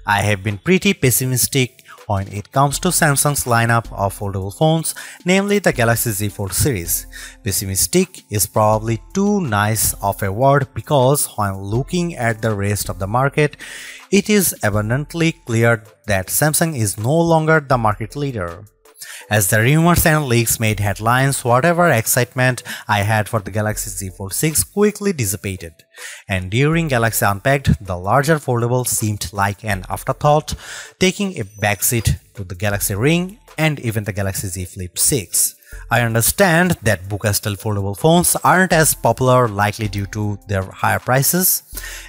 I have been pretty pessimistic when it comes to Samsung's lineup of foldable phones, namely the Galaxy Z Fold series. Pessimistic is probably too nice of a word because when looking at the rest of the market, it is abundantly clear that Samsung is no longer the market leader. As the rumors and leaks made headlines, whatever excitement I had for the Galaxy Z Fold 6 quickly dissipated, and during Galaxy Unpacked, the larger foldable seemed like an afterthought, taking a backseat to the Galaxy Ring and even the Galaxy Z Flip 6. I understand that Buka-style foldable phones aren't as popular, likely due to their higher prices,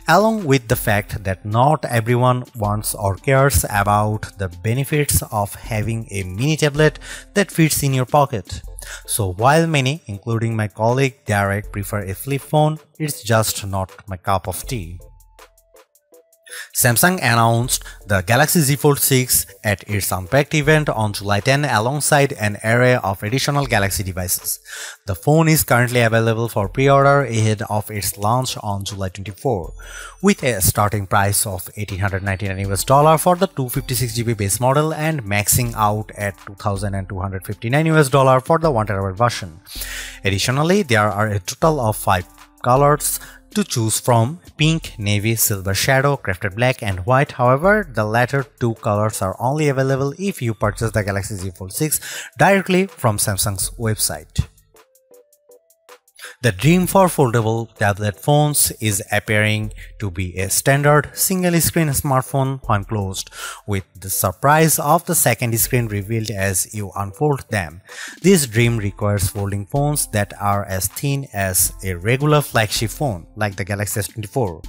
along with the fact that not everyone wants or cares about the benefits of having a mini tablet that fits in your pocket. So while many, including my colleague Derek, prefer a flip phone, it's just not my cup of tea. Samsung announced the Galaxy Z Fold 6 at its Unpacked event on July 10 alongside an array of additional Galaxy devices. The phone is currently available for pre-order ahead of its launch on July 24, with a starting price of $1,899 for the 256GB base model and maxing out at $2,259 for the 1TB version. Additionally, there are a total of 5 colors to choose from: pink, navy, silver shadow, crafted black and white. However, the latter two colors are only available if you purchase the Galaxy Z Fold 6 directly from Samsung's website. The dream for foldable tablet phones is appearing to be a standard single-screen smartphone when closed, with the surprise of the second screen revealed as you unfold them. This dream requires folding phones that are as thin as a regular flagship phone, like the Galaxy S24.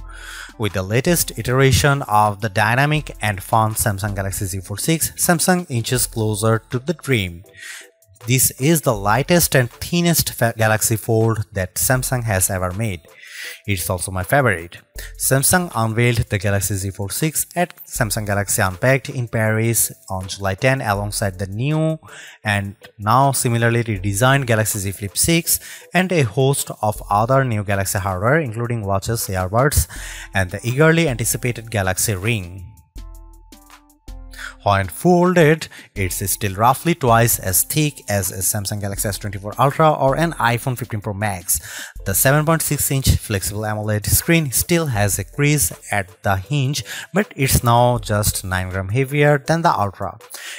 With the latest iteration of the dynamic and fun Samsung Galaxy Z Fold 6, Samsung inches closer to the dream. This is the lightest and thinnest Galaxy Fold that Samsung has ever made. It's also my favorite. Samsung unveiled the Galaxy Z Fold 6 at Samsung Galaxy Unpacked in Paris on July 10 alongside the new and now similarly redesigned Galaxy Z Flip 6 and a host of other new Galaxy hardware including watches, earbuds, and the eagerly anticipated Galaxy Ring. When folded, it's still roughly twice as thick as a Samsung Galaxy S24 Ultra or an iPhone 15 Pro Max. The 7.6-inch flexible AMOLED screen still has a crease at the hinge, but it's now just 9 grams heavier than the Ultra.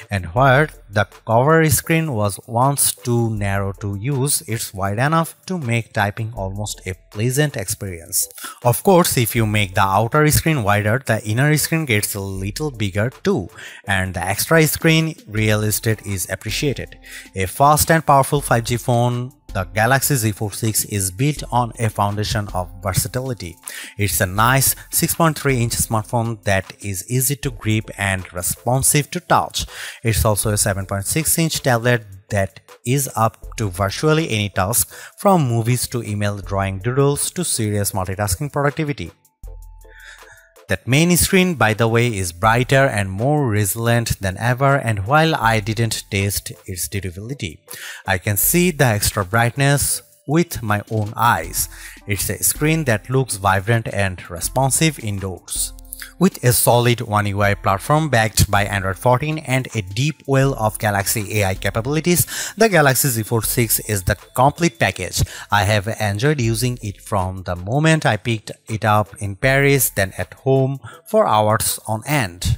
And where the cover screen was once too narrow to use, it's wide enough to make typing almost a pleasant experience. Of course, if you make the outer screen wider, the inner screen gets a little bigger too, and the extra screen real estate is appreciated. A fast and powerful 5G phone, the Galaxy Z Fold 6 is built on a foundation of versatility. It's a nice 6.3-inch smartphone that is easy to grip and responsive to touch. It's also a 7.6-inch tablet that is up to virtually any task, from movies to email, drawing doodles to serious multitasking productivity. That main screen, by the way, is brighter and more resilient than ever, and while I didn't test its durability, I can see the extra brightness with my own eyes. It's a screen that looks vibrant and responsive indoors. With a solid One UI platform backed by Android 14 and a deep well of Galaxy AI capabilities, the Galaxy Z Fold 6 is the complete package. I have enjoyed using it from the moment I picked it up in Paris, then at home for hours on end.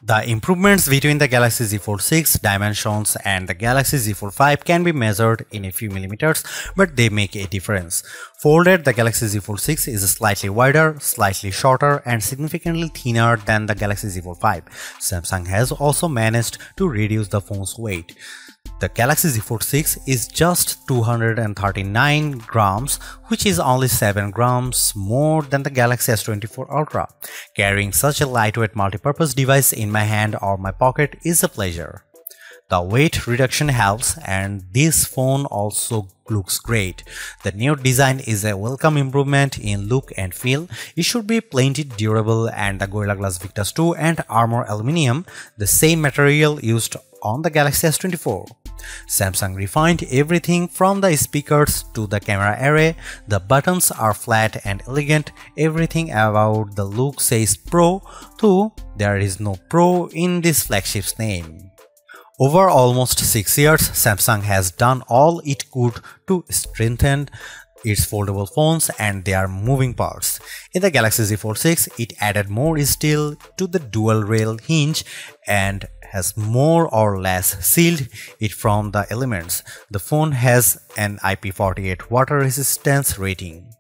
The improvements between the Galaxy Z Fold 6 dimensions and the Galaxy Z Fold 5 can be measured in a few millimeters, but they make a difference. Folded, the Galaxy Z Fold 6 is slightly wider, slightly shorter, and significantly thinner than the Galaxy Z Fold 5. Samsung has also managed to reduce the phone's weight. The Galaxy Z Fold 6 is just 239 grams, which is only 7 grams more than the Galaxy S24 Ultra. Carrying such a lightweight multi-purpose device in my hand or my pocket is a pleasure. The weight reduction helps, and this phone also looks great. The new design is a welcome improvement in look and feel. It should be plenty durable, and the Gorilla Glass Victus 2 and Armor Aluminium, the same material used on the Galaxy S24. Samsung refined everything from the speakers to the camera array. The buttons are flat and elegant. Everything about the look says Pro, though there is no Pro in this flagship's name. Over almost 6 years, Samsung has done all it could to strengthen its foldable phones and their moving parts. In the Galaxy Z Fold 6, it added more steel to the dual rail hinge and has more or less sealed it from the elements. The phone has an IP48 water resistance rating.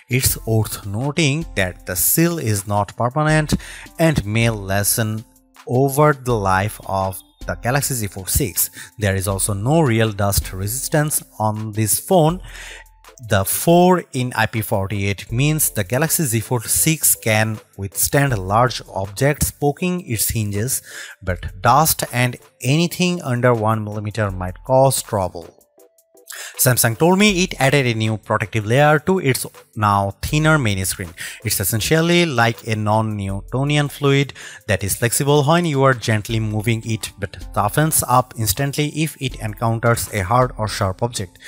It's worth noting that the seal is not permanent and may lessen over the life of the Galaxy Z Fold 6. There is also no real dust resistance on this phone. The 4 in IP48 means the Galaxy Z Fold 6 can withstand large objects poking its hinges, but dust and anything under 1mm might cause trouble. Samsung told me it added a new protective layer to its now thinner main screen. It's essentially like a non-Newtonian fluid that is flexible when you are gently moving it but toughens up instantly if it encounters a hard or sharp object.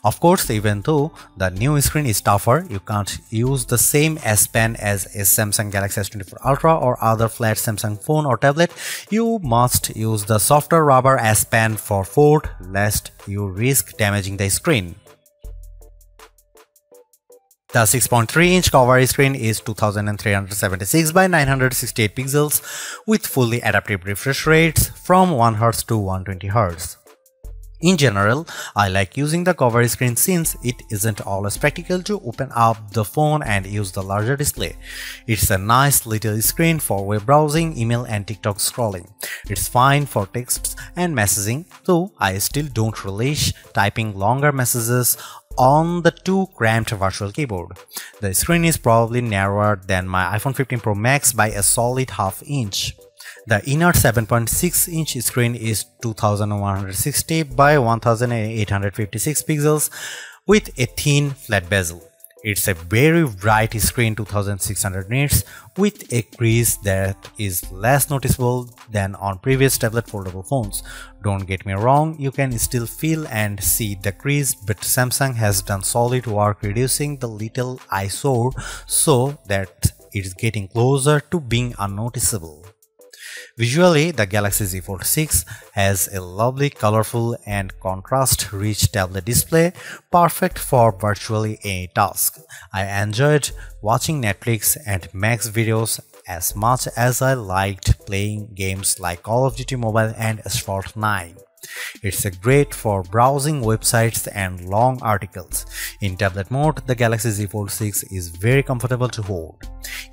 Of course, even though the new screen is tougher, you can't use the same S Pen as a Samsung Galaxy S24 Ultra or other flat Samsung phone or tablet. You must use the softer rubber S Pen for Fold, lest you risk damaging the screen. The 6.3-inch cover screen is 2376 by 968 pixels with fully adaptive refresh rates from 1Hz to 120Hz. In general, I like using the cover screen since it isn't always practical to open up the phone and use the larger display. It's a nice little screen for web browsing, email and TikTok scrolling. It's fine for texts and messaging, though I still don't relish typing longer messages on the too cramped virtual keyboard. The screen is probably narrower than my iPhone 15 Pro Max by a solid half inch. The inner 7.6-inch screen is 2160 by 1856 pixels with a thin flat bezel. It's a very bright screen, 2600 nits, with a crease that is less noticeable than on previous tablet foldable phones. Don't get me wrong, you can still feel and see the crease, but Samsung has done solid work reducing the little eyesore so that it's getting closer to being unnoticeable. Visually, the Galaxy Z Fold 6 has a lovely, colorful and contrast-rich tablet display, perfect for virtually any task. I enjoyed watching Netflix and Max videos as much as I liked playing games like Call of Duty Mobile and Asphalt 9. It's great for browsing websites and long articles. In tablet mode, the Galaxy Z Fold 6 is very comfortable to hold.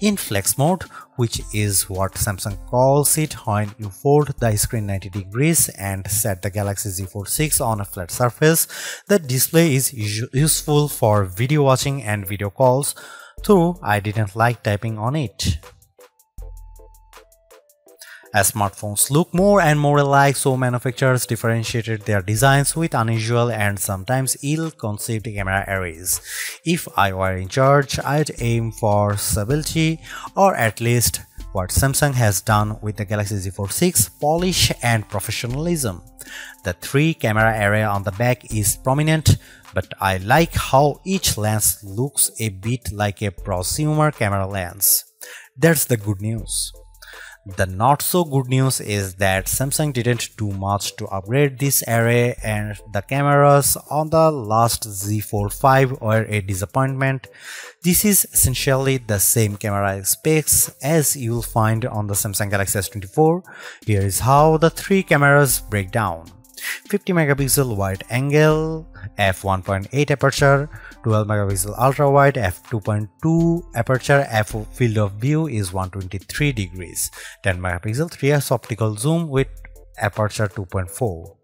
In flex mode, which is what Samsung calls it when you fold the screen 90 degrees and set the Galaxy Z Fold 6 on a flat surface, the display is useful for video watching and video calls, though I didn't like typing on it. As smartphones look more and more alike, so manufacturers differentiated their designs with unusual and sometimes ill-conceived camera arrays. If I were in charge, I'd aim for stability, or at least what Samsung has done with the Galaxy Z Fold 6, polish and professionalism. The 3 camera array on the back is prominent, but I like how each lens looks a bit like a prosumer camera lens. That's the good news. The not so good news is that Samsung didn't do much to upgrade this array, and the cameras on the last Z Fold 5 were a disappointment. This is essentially the same camera specs as you'll find on the Samsung Galaxy S24. Here is how the 3 cameras break down. 50 megapixel wide angle, f1.8 aperture, 12 megapixel ultra wide, f2.2 aperture, f field of view is 123 degrees, 10 megapixel 3x optical zoom with aperture 2.4.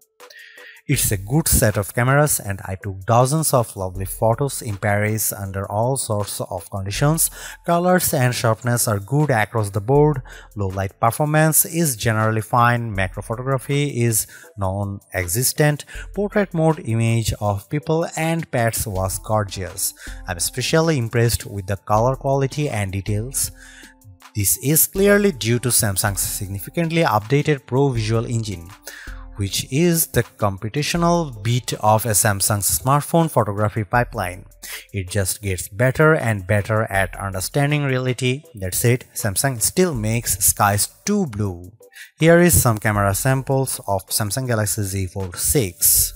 It's a good set of cameras and I took dozens of lovely photos in Paris under all sorts of conditions. Colors and sharpness are good across the board. Low light performance is generally fine. Macro photography is non-existent. Portrait mode image of people and pets was gorgeous. I'm especially impressed with the color quality and details. This is clearly due to Samsung's significantly updated Pro Visual Engine, which is the computational bit of a Samsung's smartphone photography pipeline. It just gets better and better at understanding reality. That said, Samsung still makes skies too blue. Here is some camera samples of Samsung Galaxy Z Fold 6.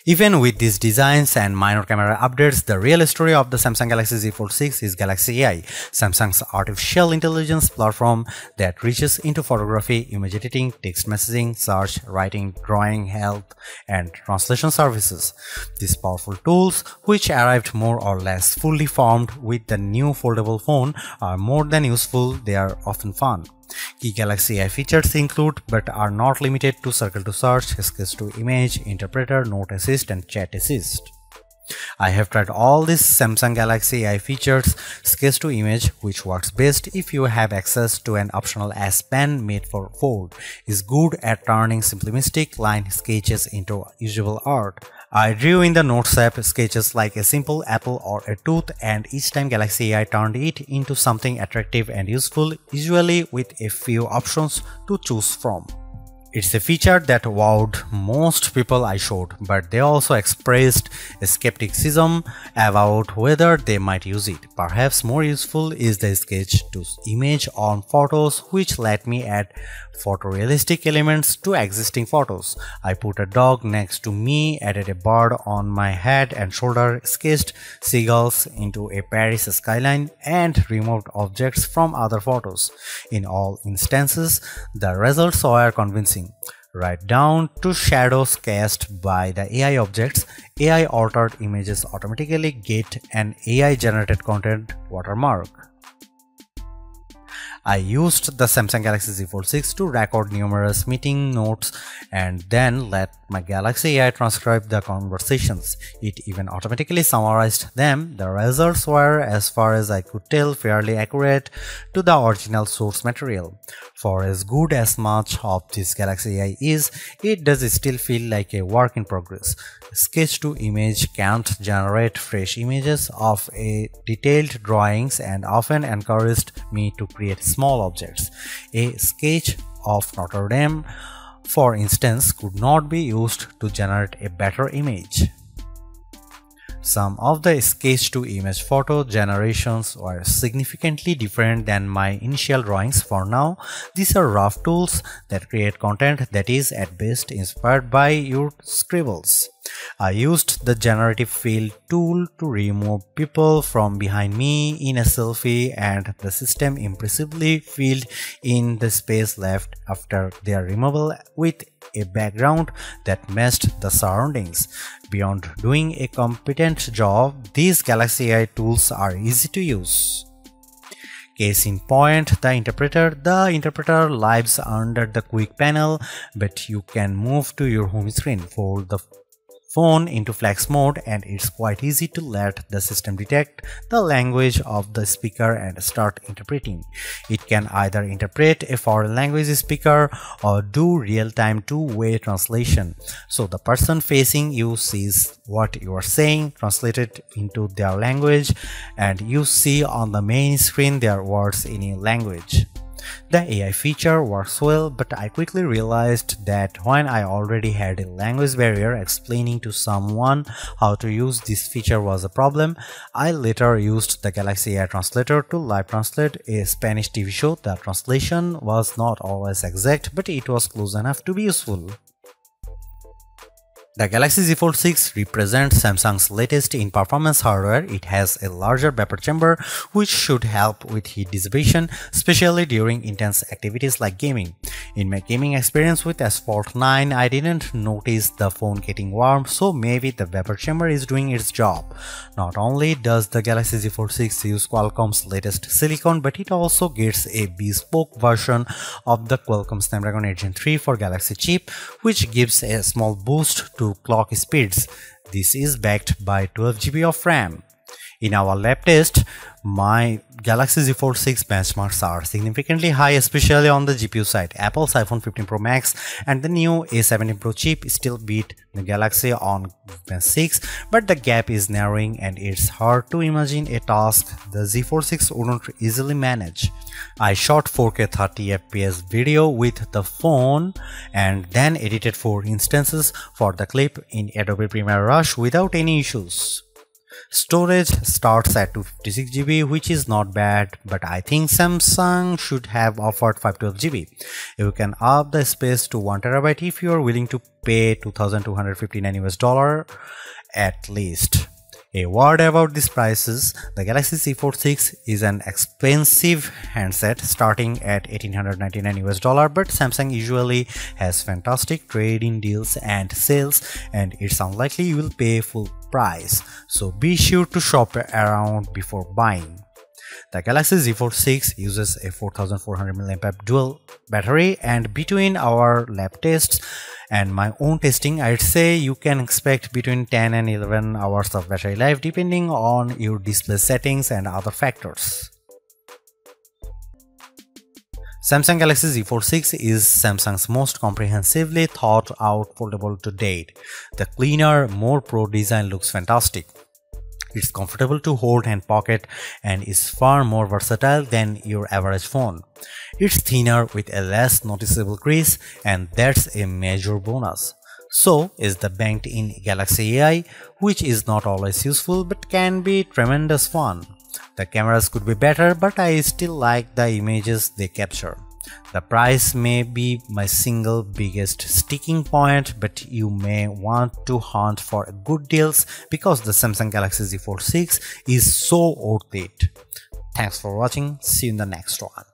Even with these designs and minor camera updates, the real story of the Samsung Galaxy Z Fold 6 is Galaxy AI, Samsung's artificial intelligence platform that reaches into photography, image editing, text messaging, search, writing, drawing, help, and translation services. These powerful tools, which arrived more or less fully formed with the new foldable phone, are more than useful. They are often fun. Key Galaxy AI features include, but are not limited to, Circle to Search, Sketch to Image, Interpreter, Note Assist, and Chat Assist. I have tried all these Samsung Galaxy AI features. Sketch to Image, which works best if you have access to an optional S Pen made for Fold, is good at turning simplistic line sketches into usable art. I drew in the Notes app sketches like a simple apple or a tooth, and each time Galaxy AI turned it into something attractive and useful, usually with a few options to choose from. It's a feature that wowed most people I showed, but they also expressed a skepticism about whether they might use it. Perhaps more useful is the sketch to image on photos, which let me add photorealistic elements to existing photos. I put a dog next to me, added a bird on my head and shoulder, sketched seagulls into a Paris skyline, and removed objects from other photos. In all instances, the results were convincing. Right down to shadows cast by the AI objects. AI altered images automatically get an AI generated content watermark. I used the Samsung Galaxy Z Fold 6 to record numerous meeting notes and then let my Galaxy AI transcribe the conversations. It even automatically summarized them. The results were, as far as I could tell, fairly accurate to the original source material. For as good as much of this Galaxy AI is, it does still feel like a work in progress. Sketch to Image can't generate fresh images of a detailed drawings and often encouraged me to create small objects. A sketch of Notre Dame, for instance, could not be used to generate a better image. Some of the sketch-to-image photo generations were significantly different than my initial drawings. For now, these are rough tools that create content that is at best inspired by your scribbles. I used the generative fill tool to remove people from behind me in a selfie, and the system impressively filled in the space left after their removal with a background that matched the surroundings. Beyond doing a competent job, these Galaxy AI tools are easy to use. Case in point, the interpreter. The interpreter lives under the quick panel, but you can move to your home screen, fold the phone into flex mode, and it's quite easy to let the system detect the language of the speaker and start interpreting. It can either interpret a foreign language speaker or do real-time two-way translation, so the person facing you sees what you are saying translated into their language, and you see on the main screen their words in your language. The AI feature works well, but I quickly realized that when I already had a language barrier, explaining to someone how to use this feature was a problem. I later used the Galaxy AI Translator to live translate a Spanish TV show. The translation was not always exact, but it was close enough to be useful. The Galaxy Z Fold 6 represents Samsung's latest in performance hardware. It has a larger vapor chamber, which should help with heat dissipation, especially during intense activities like gaming. In my gaming experience with S Fold 9, I didn't notice the phone getting warm, so maybe the vapor chamber is doing its job. Not only does the Galaxy Z Fold 6 use Qualcomm's latest silicon, but it also gets a bespoke version of the Qualcomm Snapdragon 8 Gen 3 for Galaxy chip, which gives a small boost to clock speeds. This is backed by 12GB of RAM. In our lab test, my Galaxy Z Fold 6 benchmarks are significantly high, especially on the GPU side. Apple's iPhone 15 Pro Max and the new A17 Pro chip still beat the Galaxy on Gen 6, but the gap is narrowing and it's hard to imagine a task the Z Fold 6 wouldn't easily manage. I shot 4K 30fps video with the phone and then edited 4 instances for the clip in Adobe Premiere Rush without any issues. Storage starts at 256GB, which is not bad, but I think Samsung should have offered 512GB. You can up the space to 1TB if you are willing to pay $2,259 at least. A word about these prices: the Galaxy Z Fold 6 is an expensive handset starting at $1,899, but Samsung usually has fantastic trade-in deals and sales, and it's unlikely you will pay full price, so be sure to shop around before buying. The Galaxy Z Fold 6 uses a 4400 mAh dual battery, and between our lab tests and my own testing, I'd say you can expect between 10 and 11 hours of battery life depending on your display settings and other factors. Samsung Galaxy Z Fold 6 is Samsung's most comprehensively thought out foldable to date. The cleaner, more pro design looks fantastic. It's comfortable to hold and pocket and is far more versatile than your average phone. It's thinner with a less noticeable crease, and that's a major bonus. So is the banked-in Galaxy AI, which is not always useful but can be tremendous fun. The cameras could be better, but I still like the images they capture. The price may be my single biggest sticking point, but you may want to hunt for good deals because the Samsung Galaxy Z Fold 6 is so worth it. Thanks for watching. See you in the next one.